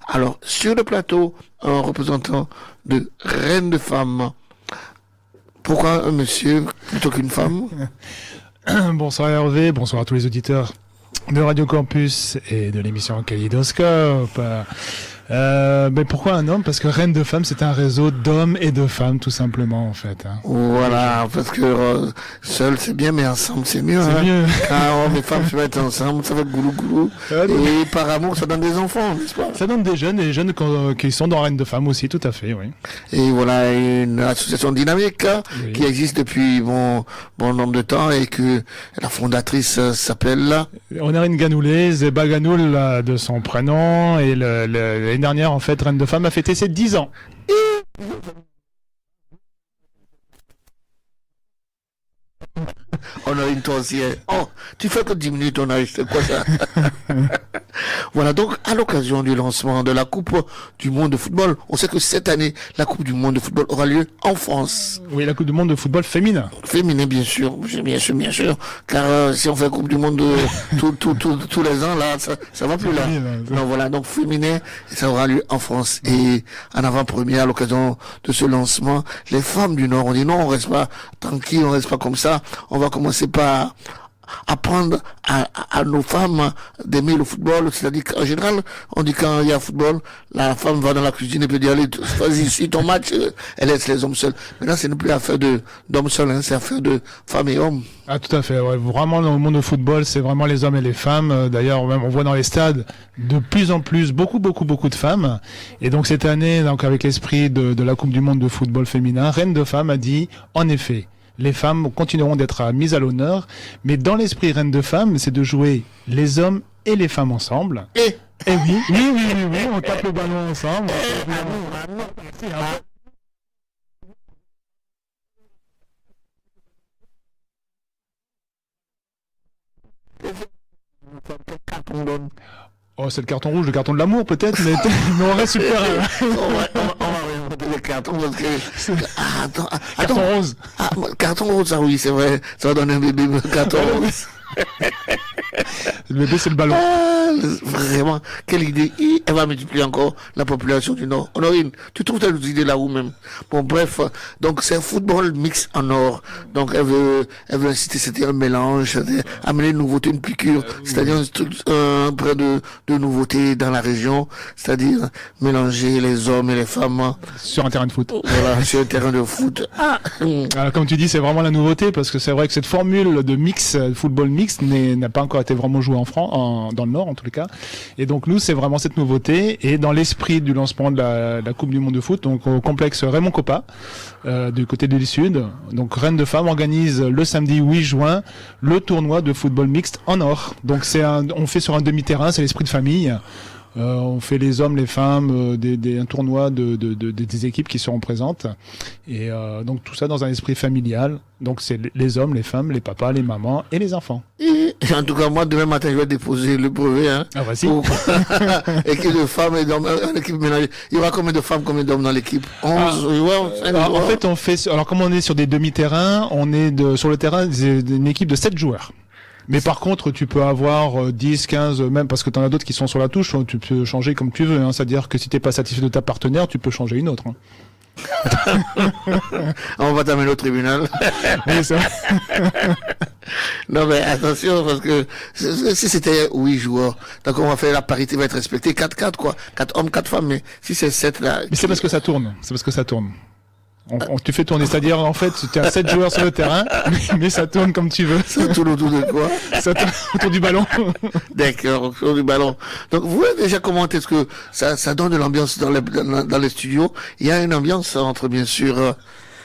Alors, sur le plateau, un représentant de Reine de Femmes. Pourquoi un monsieur plutôt qu'une femme? Bonsoir Hervé, bonsoir à tous les auditeurs de Radio Campus et de l'émission Kaléidoscope. Mais pourquoi un homme? Parce que Reine de Femmes, c'est un réseau d'hommes et de femmes, tout simplement, en fait. Hein. Voilà, parce que seul c'est bien, mais ensemble c'est mieux. C'est mieux. Quand hommes et femmes se mettent ensemble, ça va être goulou-goulou. Et par amour, ça donne des enfants, n'est-ce pas? Ça donne des jeunes, et les jeunes qui sont dans Reine de Femmes aussi, tout à fait, oui. Et voilà, une association dynamique oui. Qui existe depuis bon nombre de temps et que la fondatrice s'appelle... Honorine Ganoulet, Zeba Ganoul de son prénom, et l'année dernière, en fait, Reine de Femmes a fêté ses 10 ans. On a une toisière. Oh, tu fais que 10 minutes, on a c'est quoi ça? Voilà, donc, à l'occasion du lancement de la Coupe du Monde de football, on sait que cette année, la Coupe du Monde de football aura lieu en France. Oui, la Coupe du Monde de football féminin. Féminin, bien sûr, car si on fait Coupe du Monde de tous les ans, là, ça va plus là. Non, voilà, donc féminin, ça aura lieu en France. Et en avant-première, à l'occasion de ce lancement, les femmes du Nord ont dit non, on reste pas tranquille, on reste pas comme ça, on va commencer par apprendre à nos femmes d'aimer le football. C'est-à-dire qu'en général, on dit quand il y a football, la femme va dans la cuisine et peut dire allez, vas-y, suis ton match, elle laisse les hommes seuls. Maintenant, c'est plus affaire d'hommes seuls, hein, c'est affaire de femmes et hommes. Ah, tout à fait, ouais. Vraiment, dans le monde de football, c'est vraiment les hommes et les femmes. D'ailleurs, même, on voit dans les stades de plus en plus beaucoup de femmes. Et donc, cette année, donc, avec l'esprit de la Coupe du Monde de football féminin, Reine de Femmes a dit, en effet, les femmes continueront d'être mises à l'honneur, mais dans l'esprit Reine de Femmes, c'est de jouer les hommes et les femmes ensemble. Et oui, on tape le ballon ensemble. Oh, c'est le carton rouge, le carton de l'amour peut-être, mais on reste super. Le carton parce que attends, carton rose. Carton rose, ça oui, c'est vrai, ça va donner un bébé carton rose. Le bébé, c'est le ballon. Vraiment, quelle idée. Elle va multiplier encore la population du Nord. Honorine, tu trouves telle idée là où même? Bon, bref, donc c'est un football mix en Nord. Donc elle veut inciter, c'était un mélange, amener une nouveauté, une piqûre, c'est-à-dire un brin de nouveauté dans la région, c'est-à-dire mélanger les hommes et les femmes. Sur un terrain de foot. Voilà, sur un terrain de foot. Alors, comme tu dis, c'est vraiment la nouveauté, parce que c'est vrai que cette formule de mix, football mix, n'a pas encore été vraiment jouée en France, dans le Nord en tous les cas. Et donc nous, c'est vraiment cette nouveauté. Et dans l'esprit du lancement de la Coupe du Monde de foot, donc au complexe Raymond Coppa, du côté de l'île Sud, donc Reine de Femmes organise le samedi 8 juin le tournoi de football mixte en Or. Donc on fait sur un demi-terrain, c'est l'esprit de famille. On fait les hommes, les femmes, un tournoi des équipes qui seront présentes. Et donc tout ça dans un esprit familial. Donc c'est les hommes, les femmes, les papas, les mamans et les enfants. Et en tout cas, moi, demain matin, je vais déposer le brevet. Hein, ah, voici. Équipe de femmes et d'hommes, une équipe mélangée. Il y aura combien de femmes, combien d'hommes dans l'équipe? 11, en fait, alors comme on est sur des demi-terrains, on est sur le terrain d'une équipe de 7 joueurs. Mais par contre, tu peux avoir 10, 15, même parce que t'en as d'autres qui sont sur la touche, tu peux changer comme tu veux. Hein. C'est-à-dire que si t'es pas satisfait de ta partenaire, tu peux changer une autre. Hein. On va t'amener au tribunal. Oui, ça. Non mais attention, parce que si c'était 8 joueurs, donc on va faire la parité va être respectée, 4-4 quoi, 4 hommes, 4 femmes, mais si c'est 7 là... Mais c'est parce que ça tourne, tu fais tourner, c'est-à-dire en fait tu as 7 joueurs sur le terrain, mais ça tourne comme tu veux. Ça tourne autour de quoi? Ça tourne autour du ballon. D'accord, autour du ballon. Donc vous voyez déjà comment est-ce que ça donne de l'ambiance dans les studios. Il y a une ambiance entre bien sûr...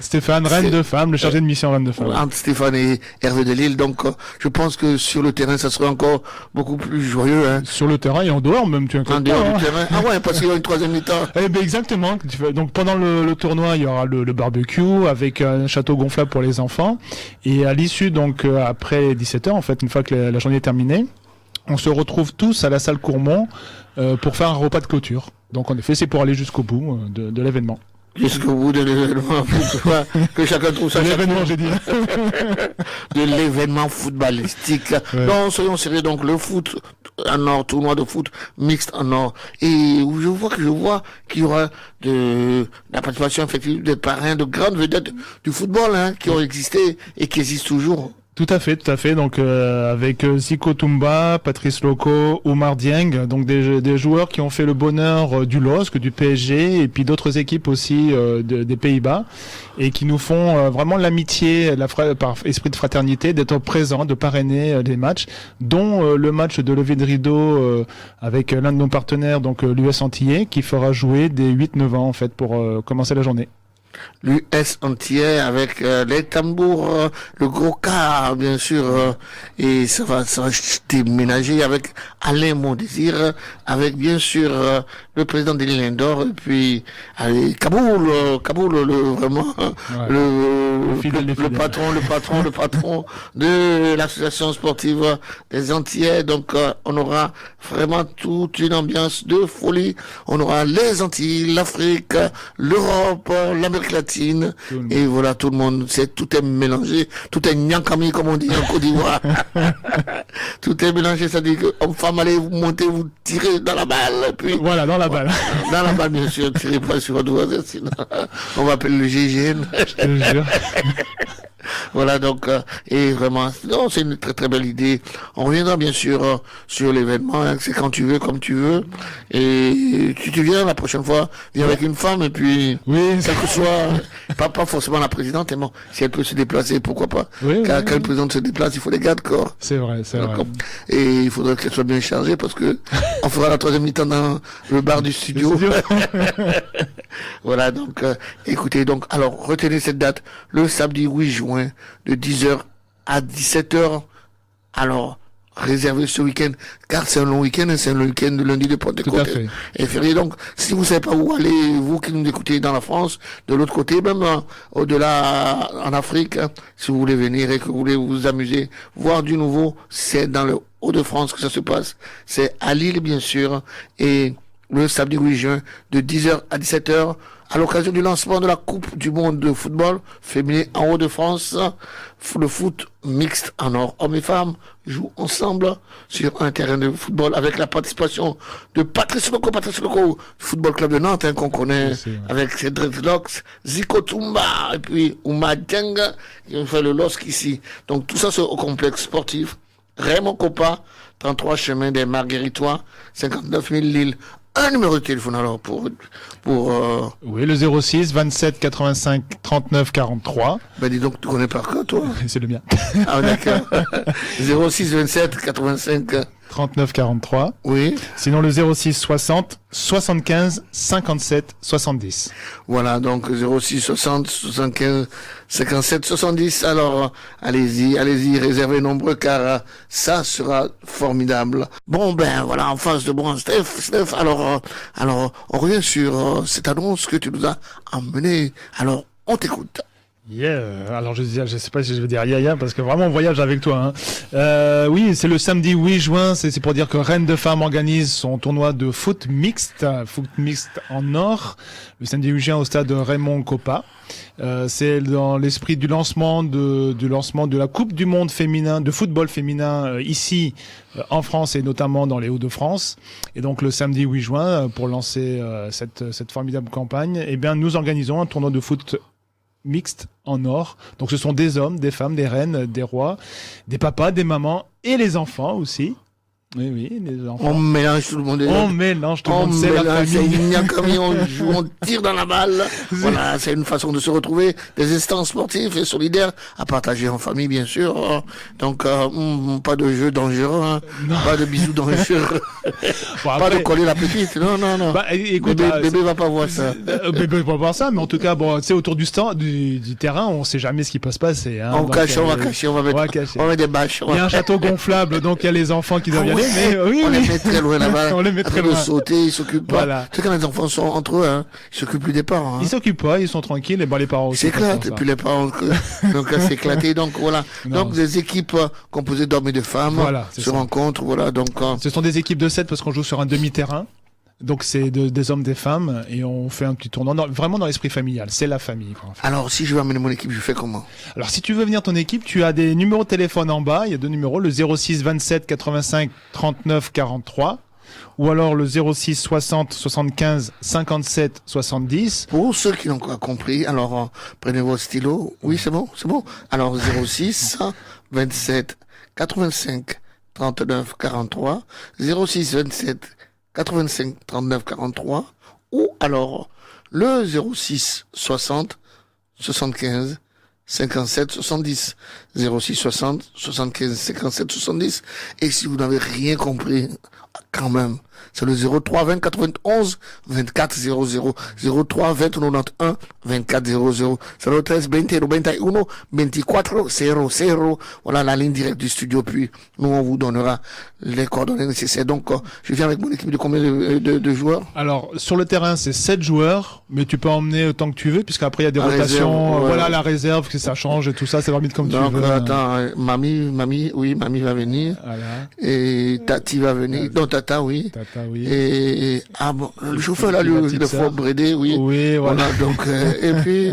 Stéphane, Reine de Femmes, le chargé de mission Reine de Femmes. Entre Stéphane et Hervé Delille, donc je pense que sur le terrain, ça serait encore beaucoup plus joyeux. Hein. Sur le terrain et en dehors même, tu en dehors du terrain. Ah ouais, parce qu'il y a une troisième mi-temps. Eh ben exactement. Donc pendant le tournoi, il y aura le barbecue avec un château gonflable pour les enfants. Et à l'issue, donc après 17h, en fait, une fois que la journée est terminée, on se retrouve tous à la salle Courmont pour faire un repas de clôture. Donc en effet, c'est pour aller jusqu'au bout de l'événement. Jusqu'au bout de l'événement, que chacun trouve ça. L'événement, j'ai dit. De l'événement footballistique. Non, soyons sérieux, donc le foot en or, tournoi de foot mixte en or. Et je fois que je vois qu'il y aura la participation effective des parrains de grandes vedettes du football, qui ont existé et qui existent toujours. Tout à fait. Donc avec Zico Toumba, Patrice Loco, Oumar Dieng, donc des joueurs qui ont fait le bonheur du LOSC, du PSG et puis d'autres équipes aussi des Pays-Bas et qui nous font vraiment l'amitié, par esprit de fraternité, d'être présents, de parrainer les matchs, dont le match de levée de rideau avec l'un de nos partenaires, donc l'US Antillais, qui fera jouer des 8-9 ans en fait pour commencer la journée. L'US entier avec les tambours, le gros car bien sûr, et ça va déménager avec Alain Mondésir, avec bien sûr le président de l'île d'Or, et puis Kaboul, vraiment le patron de l'association sportive des Antillais. Donc on aura vraiment toute une ambiance de folie. On aura les Antilles, l'Afrique, l'Europe, l'Amérique latine, et voilà, tout le monde, tout est mélangé, tout est nyankami comme on dit en Côte d'Ivoire. Tout est mélangé, c'est-à-dire que homme-femme, allez, vous montez, vous tirez dans la balle, puis voilà, dans la balle. Dans la balle, bien sûr, tirez pas sur votre voisin, sinon on va appeler le GIGN. Je te jure. Voilà, donc, et vraiment, non, c'est une très très belle idée. On reviendra bien sûr sur l'événement, c'est quand tu veux, comme tu veux. Et tu viens la prochaine fois, viens avec une femme, et puis, ça que soit, pas forcément la présidente, mais bon, si elle peut se déplacer, pourquoi pas. Quand le président se déplace, il faut des gardes corps. C'est vrai. Et il faudrait qu'elle soit bien chargée, parce que on fera la troisième mi-temps dans le bar du studio. Voilà, donc, écoutez, donc, alors, retenez cette date, le samedi 8 juin, de 10h à 17h. Alors, réservez ce week-end, car c'est un long week-end, et c'est un long week-end de lundi de Pentecôte et férié. Donc, si vous savez pas où aller, vous qui nous écoutez dans la France, de l'autre côté, même au-delà en Afrique, si vous voulez venir et que vous voulez vous amuser, voir du nouveau, c'est dans le Hauts-de-France que ça se passe. C'est à Lille, bien sûr, et le samedi 8 juin, de 10h à 17h, à l'occasion du lancement de la Coupe du Monde de football féminin en Hauts-de-France. Le foot mixte en or, hommes et femmes jouent ensemble sur un terrain de football avec la participation de Patrice Loco, Football Club de Nantes, qu'on connaît, avec ses dreadlocks, Zico Toumba, et puis Oumar Dieng, qui ont fait le LOSC ici. Donc tout ça, c'est au complexe sportif Raymond Kopa, 33 chemin des Margueritois, 59 000 Lille. Un numéro de téléphone alors pour oui, le 06 27 85 39 43. Ben dis donc, tu connais par quoi toi? C'est le mien. Ah d'accord. 06 27 85 39 43. Oui. Sinon le 06 60 75 57 70. Voilà, donc 06 60 75 57 70. Alors allez-y, réservez nombreux car ça sera formidable. Bon ben voilà, en face de moi Steph, alors on revient sur cette annonce que tu nous as emmenée. Alors on t'écoute. Alors je sais pas si je vais dire ya parce que vraiment on voyage avec toi. Oui, c'est le samedi 8 juin, c'est pour dire que Rennes de Femmes organise son tournoi de foot mixte en or, le samedi 8 juin au stade Raymond Kopa. C'est dans l'esprit du lancement de la Coupe du Monde féminin de football féminin ici en France et notamment dans les Hauts-de-France. Et donc le samedi 8 juin pour lancer cette formidable campagne, eh bien nous organisons un tournoi de foot mixte en or. Donc ce sont des hommes, des femmes, des reines, des rois, des papas, des mamans et les enfants aussi. Oui, les enfants. On mélange tout le monde. C'est la famille. On joue, on tire dans la balle. Voilà, c'est une façon de se retrouver, des instants sportifs et solidaires à partager en famille, bien sûr. Donc, pas de jeu dangereux, pas de bisous dangereux, pas de coller la petite. Non. Bah, écoute, bébé va pas voir ça. Bébé va pas voir ça, mais en tout cas, bon, tu sais, autour du terrain, on sait jamais ce qui peut se passer. On va cacher, on va mettre des bâches. Il y a un château gonflable, donc il y a les enfants qui doivent y aller. Mais on les met très loin là-bas. On les met très loin. De sauter, ils s'occupent pas. Voilà. Tu sais, quand les enfants sont entre eux, ils s'occupent plus des parents. Ils s'occupent pas, ils sont tranquilles, et les parents aussi. Ils s'éclatent, et puis les parents, donc, s'éclater. Donc, voilà. Non. Donc, des équipes composées d'hommes et de femmes se rencontrent, voilà. Donc, ce sont des équipes de 7 parce qu'on joue sur un demi-terrain. Donc c'est des hommes, des femmes, et on fait un petit tournoi, vraiment dans l'esprit familial, c'est la famille. Alors si je veux amener mon équipe, je fais comment? Alors si tu veux venir ton équipe, tu as des numéros de téléphone en bas, il y a 2 numéros, le 06 27 85 39 43, ou alors le 06 60 75 57 70. Pour ceux qui n'ont pas compris, alors prenez vos stylos. Oui, c'est bon. Alors 06 27 85 39 43, 06 27 85 39 43, ou alors le 06 60 75 57 70, 06 60 75 57 70. Et si vous n'avez rien compris, quand même, c'est le 03 20 91 24 00, 03 20 91 24 00, 03 20 21 24 00. Voilà la ligne directe du studio. Puis nous on vous donnera les coordonnées nécessaires. Donc je viens avec mon équipe de combien de joueurs? Alors sur le terrain c'est 7 joueurs, mais tu peux emmener autant que tu veux, puisqu'après il y a des rotations. Réserve, voilà la réserve, que ça change et tout ça, ça va vite comme donc, tu veux. Attends, mamie va venir. Voilà. Et Tati va venir. Non, Tata, oui. Tata, oui. Et le chauffeur là, il faut brider, oui. Oui, voilà. Donc et puis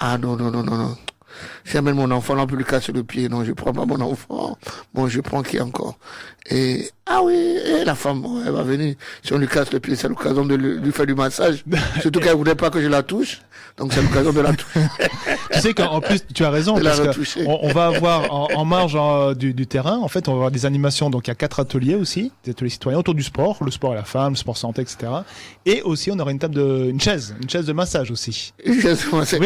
non. Si j'amène mon enfant, là, on peut lui casser le pied. Non, je prends pas mon enfant. Bon, je prends qui encore? Et la femme, elle va venir. Si on lui casse le pied, c'est l'occasion de lui faire du massage. Surtout qu'elle voudrait pas que je la touche. Donc c'est l'occasion de la toucher. Tu sais qu'en plus, tu as raison, parce on va avoir en marge du terrain, en fait, on va avoir des animations. Donc il y a 4 ateliers aussi, des ateliers citoyens autour du sport, le sport et la femme, le sport santé, etc. Et aussi, on aura une chaise de massage aussi. Une chaise de massage.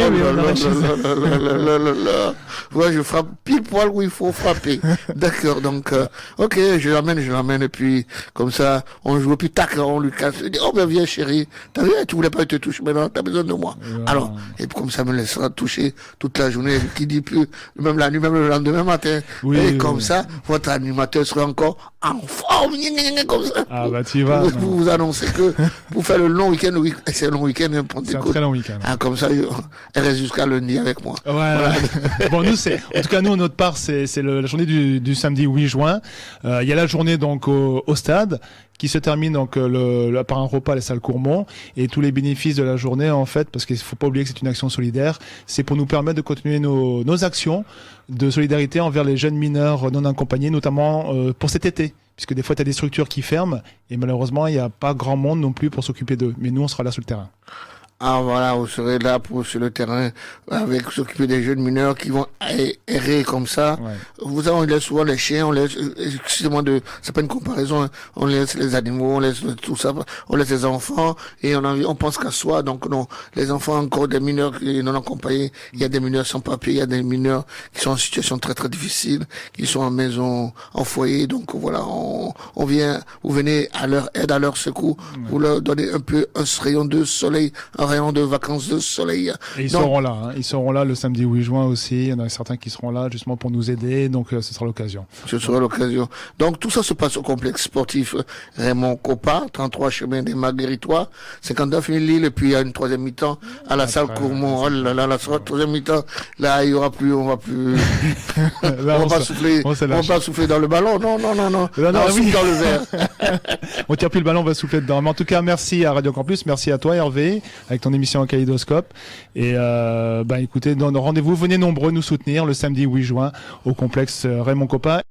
Ouais, je frappe pile poil où il faut frapper. D'accord, donc, ok, je l'amène, et puis, comme ça, on joue, puis tac, on lui casse. Il dit, oh, ben, viens, chérie. T'as vu, tu voulais pas te toucher, maintenant, t'as besoin de moi. Alors, et puis, comme ça, me laissera toucher toute la journée, qui dit plus, même la nuit, même le lendemain matin. Et comme ça, votre animateur sera encore en forme, comme ça. Ah, bah, tu vas. Vous annoncez que, pour faire le long week-end, c'est un long week-end, c'est un très long week-end. Ah, comme ça, elle reste jusqu'à lundi avec moi. Ouais. Voilà. Bon, nous, en tout cas, nous, notre part, c'est la journée du samedi 8 juin. Il y a la journée, donc, au stade, qui se termine, donc, par un repas à la salle Courmont. Et tous les bénéfices de la journée, en fait, parce qu'il faut pas oublier que c'est une action solidaire, c'est pour nous permettre de continuer nos actions de solidarité envers les jeunes mineurs non accompagnés, notamment, pour cet été. Puisque des fois, tu as des structures qui ferment, et malheureusement, il n'y a pas grand monde non plus pour s'occuper d'eux. Mais nous, on sera là sur le terrain. Ah voilà, vous serez là sur le terrain avec s'occuper des jeunes mineurs qui vont errer comme ça. Ouais. Vous savez, on laisse souvent les chiens, excusez-moi c'est pas une comparaison, hein, on laisse les animaux, on laisse tout ça, on laisse les enfants et on pense qu'à soi. Donc non, les enfants encore des mineurs non accompagnés, il y a des mineurs sans papier, il y a des mineurs qui sont en situation très très difficile, qui sont en maison, en foyer. Donc voilà, on vient, vous venez à leur aide, à leur secours, vous leur donnez un rayon de soleil, un rayon de vacances de soleil. Et ils seront là le samedi 8 juin aussi. Il y en a certains qui seront là justement pour nous aider, donc ce sera l'occasion. Ce sera l'occasion. Donc tout ça se passe au complexe sportif Raymond Coppa, 33 chemin des Margueritois, 59 000 Lille, et puis il y a une troisième mi-temps à la salle Courmont. Oh là là, la troisième mi-temps, là il y aura plus, on va plus, là, on va pas souffler dans le ballon, non, on souffle dans le verre. On tire plus le ballon, on va souffler dedans. Mais en tout cas, merci à Radio Campus, merci à toi Hervé, avec ton émission en Kaléidoscope. Et écoutez, dans nos rendez-vous, venez nombreux nous soutenir le samedi 8 juin au complexe Raymond Coppa.